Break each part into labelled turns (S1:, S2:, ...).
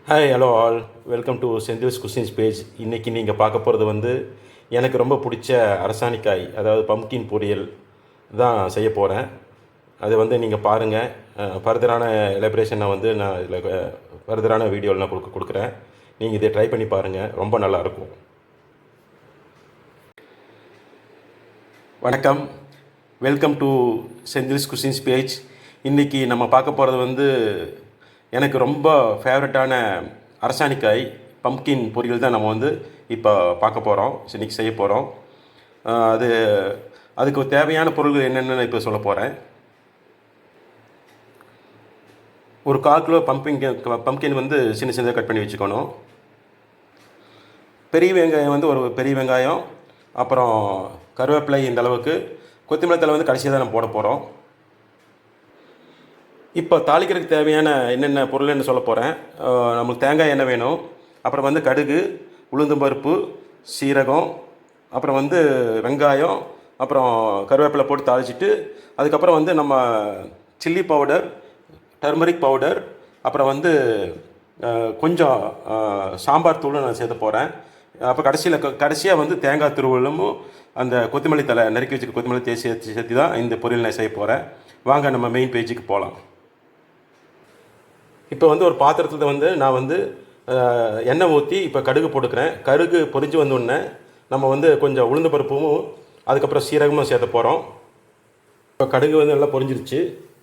S1: Hi hello all, welcome to Senthil's cuisines page. இன்றைக்கி நீங்கள் பார்க்க போகிறது வந்து எனக்கு ரொம்ப பிடிச்ச அரசாணிக்காய், அதாவது பம்கின் பொரியல் தான் செய்ய போகிறேன். அது வந்து நீங்கள் பாருங்கள். ஃபர்தரான எலபரேஷனை வந்து நான் இதில் ஃபர்தரான வீடியோவில் நான் கொடுக்குறேன். நீங்கள் இதை ட்ரை பண்ணி பாருங்கள், ரொம்ப நல்லாயிருக்கும். வணக்கம், welcome to Senthil's cuisines page. இன்றைக்கி நம்ம பார்க்க போகிறது வந்து எனக்கு ரொம்ப ஃபேவரட்டான அரசாணிக்காய் பம்கின் பொரியல் தான் நம்ம வந்து இப்போ பார்க்க போகிறோம், இன்றைக்கி செய்ய போகிறோம். அதுக்கு தேவையான பொருள்கள் என்னென்னு இப்போ சொல்ல போகிறேன். ஒரு 1/4 கிலோ பம்கின் வந்து சின்ன சின்னதாக கட் பண்ணி வச்சுக்கணும். பெரிய வெங்காயம் வந்து ஒரு பெரிய வெங்காயம், அப்புறம் கருவேப்பிலை இந்த அளவுக்கு, கொத்தமல்லி தழை வந்து கடைசியாக தான் நம்ம போட போகிறோம். இப்போ தாளிக்கிறதுக்கு தேவையான என்னென்ன பொருள்னு சொல்ல போகிறேன். நம்மளுக்கு தேங்காய் எண்ணெய் வேணும், அப்புறம் வந்து கடுகு, உளுந்தம் பருப்பு, சீரகம், அப்புறம் வந்து வெங்காயம், அப்புறம் கருவேப்பிலை போட்டு தாளிச்சிட்டு, அதுக்கப்புறம் வந்து நம்ம சில்லி பவுடர், டர்மரிக் பவுடர், அப்புறம் வந்து கொஞ்சம் சாம்பார் தூளும் நான் சேர்த்து போகிறேன். அப்போ கடைசியாக வந்து தேங்காய் துருவலும் அந்த கொத்தமல்லி தழை நறுக்கி வச்சுக்க கொத்தமல்லி சேர்த்து தான் இந்த பொரியல் நான் செய்ய போகிறேன். வாங்க நம்ம மெயின் பேஜுக்கு போகலாம். இப்போ வந்து ஒரு பாத்திரத்தில் வந்து நான் வந்து எண்ணெய் ஊற்றி இப்போ கடுகு போட்டுக்கிறேன். கடுகு பொரிஞ்சு வந்தோடனே நம்ம வந்து கொஞ்சம் உளுந்து பருப்பும் அதுக்கப்புறம் சீரகமும் சேர்த்த போகிறோம். இப்போ கடுகு வந்து நல்லா பொரிஞ்சிருச்சு.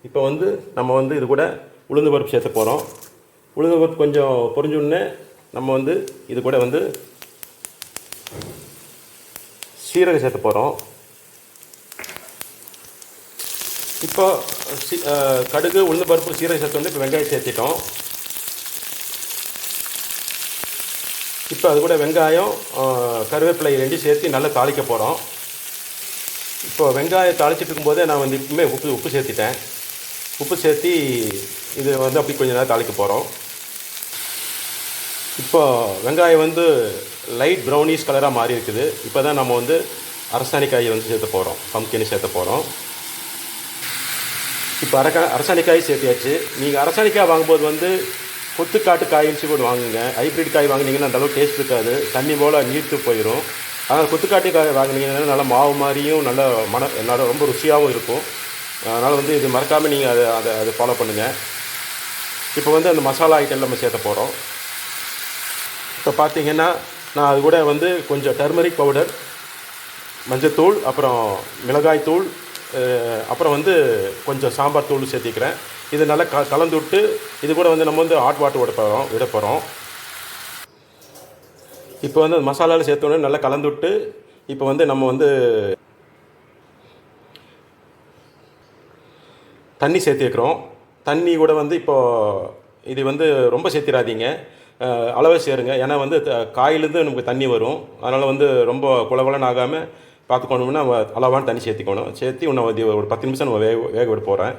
S1: இப்போ வந்து நம்ம வந்து இது கூட உளுந்து பருப்பு சேர்த்த போகிறோம். உளுந்து பருப்பு கொஞ்சம் பொரிஞ்சோடனே நம்ம வந்து இது கூட வந்து சீரகம் சேர்த்த போகிறோம். இப்போ கடுகு, உளுந்து பருப்பு, சீரகம் சேர்த்து வந்து இப்போ வெங்காயம் சேர்த்திட்டோம். இப்போ அது கூட வெங்காயம், கருவேப்பிலை ரெண்டும் சேர்த்து நல்லா தாளிக்க போகிறோம். இப்போ வெங்காயம் தாளிச்சிட்டு இருக்கும்போதே நான் வந்து இப்பவுமே உப்பு சேர்த்திட்டேன். உப்பு சேர்த்தி இது வந்து அப்படி கொஞ்சம் நேரம் தாளிக்க போகிறோம். இப்போ வெங்காயம் வந்து லைட் ப்ரௌனிஷ் கலராக மாறி இருக்குது. இப்போ தான் நம்ம வந்து அரசாணிக்காயை வந்து சேர்த்த போகிறோம், பம்கினை சேர்த்த போகிறோம். இப்போ அரசாணிக்காய் சேர்த்தியாச்சு. நீங்கள் அரசாணிக்காய் வாங்கும்போது வந்து கொத்துக்காட்டு காயின்னு சொல்லி வாங்குங்க. ஹைப்ரிட் காய் வாங்கினீங்கன்னா அந்தளவுக்கு டேஸ்ட் இருக்காது, தண்ணி போல் நீர்த்து போயிடும். ஆனால் கொத்துக்காட்டு காய் வாங்கினீங்கன்னா நல்லா மாவு மாதிரியும் நல்ல ரொம்ப ருசியாகவும் இருக்கும். அதனால் வந்து இது மறக்காமல் நீங்கள் அதை ஃபாலோ பண்ணுங்கள். இப்போ வந்து அந்த மசாலா ஐட்டம் நம்ம சேர்த்த போகிறோம். இப்போ பார்த்தீங்கன்னா நான் அது கூட வந்து கொஞ்சம் டர்மரிக் பவுடர், மஞ்சத்தூள், அப்புறம் மிளகாய் தூள், அப்புறம் வந்து கொஞ்சம் சாம்பார் தூள் சேர்த்திக்கிறேன். இது நல்லா கலந்து விட்டு இது கூட வந்து நம்ம வந்து ஹாட் வாட்டர் விட போகிறோம். இப்போ வந்து மசாலாவில் சேர்த்தோன்னே நல்லா கலந்து விட்டு இப்போ வந்து நம்ம வந்து தண்ணி சேர்த்திக்கிறோம். தண்ணி கூட வந்து இப்போது இது வந்து ரொம்ப சேர்த்திடாதீங்க, அளவை சேருங்க. ஏன்னா வந்து காயிலேருந்து நமக்கு தண்ணி வரும். அதனால் வந்து ரொம்ப குளகுலன்னு ஆகாமல் பார்த்துக்கணும்னா அளவான தண்ணி சேர்த்திக்கணும். சேர்த்து இன்னும் ஒரு 10 நிமிஷம் நம்ம வேக விட போகிறேன்.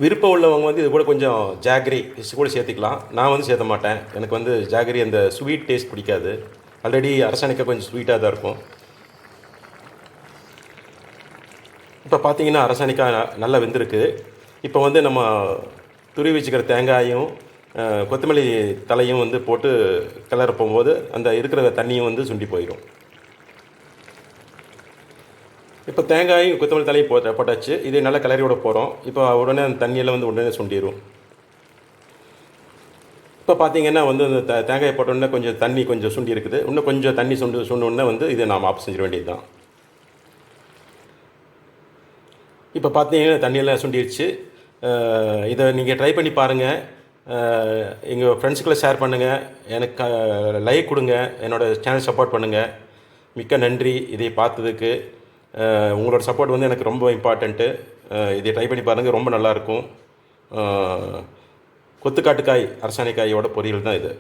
S1: விருப்பம் உள்ளவங்க வந்து இது கூட கொஞ்சம் ஜாகரி கூட சேர்த்திக்கலாம். நான் வந்து சேர்த்த மாட்டேன். எனக்கு வந்து ஜாகரி அந்த ஸ்வீட் டேஸ்ட் பிடிக்காது. ஆல்ரெடி அரசாணிக்காய் கொஞ்சம் ஸ்வீட்டாக தான் இருக்கும். இப்போ பார்த்தீங்கன்னா அரசாணிக்காய் நல்லா வெந்திருக்கு. இப்போ வந்து நம்ம துருவி வச்சுக்கிற தேங்காயும் கொத்தமல்லி தலையும் வந்து போட்டு கிளற போகும்போது அந்த இருக்கிற தண்ணியும் வந்து சுண்டி போயிடும். இப்போ தேங்காயும் கொத்தமல்லி தலையும் போட்டாச்சு. இதை நல்லா கிளறி விட போகிறோம். இப்போ உடனே அந்த தண்ணியெல்லாம் வந்து உடனே சுண்டிடும். இப்போ பார்த்தீங்கன்னா வந்து அந்த தேங்காயை போட்டோடனே கொஞ்சம் தண்ணி கொஞ்சம் சுண்டி இருக்குது. இன்னும் கொஞ்சம் தண்ணி சுண்டோடனே வந்து இதை நாம் ஆஃப் செஞ்சிட வேண்டியது தான். இப்போ பார்த்தீங்கன்னா தண்ணியெல்லாம் சுண்டிடுச்சு. இதை நீங்கள் ட்ரை பண்ணி பாருங்கள். எங்கள் ஃப்ரெண்ட்ஸுக்குள்ளே ஷேர் பண்ணுங்கள். எனக்கு லைக் கொடுங்க. என்னோடய சேனல் சப்போர்ட் பண்ணுங்கள். மிக்க நன்றி இதை பார்த்ததுக்கு. உங்களோட சப்போர்ட் வந்து எனக்கு ரொம்ப இம்பார்ட்டண்ட்டு. இதை ட்ரை பண்ணி பாருங்கள், ரொம்ப நல்லாயிருக்கும். கொத்துக்காட்டுக்காய் அரசாணிக்காயோட பொரியல் தான் இது.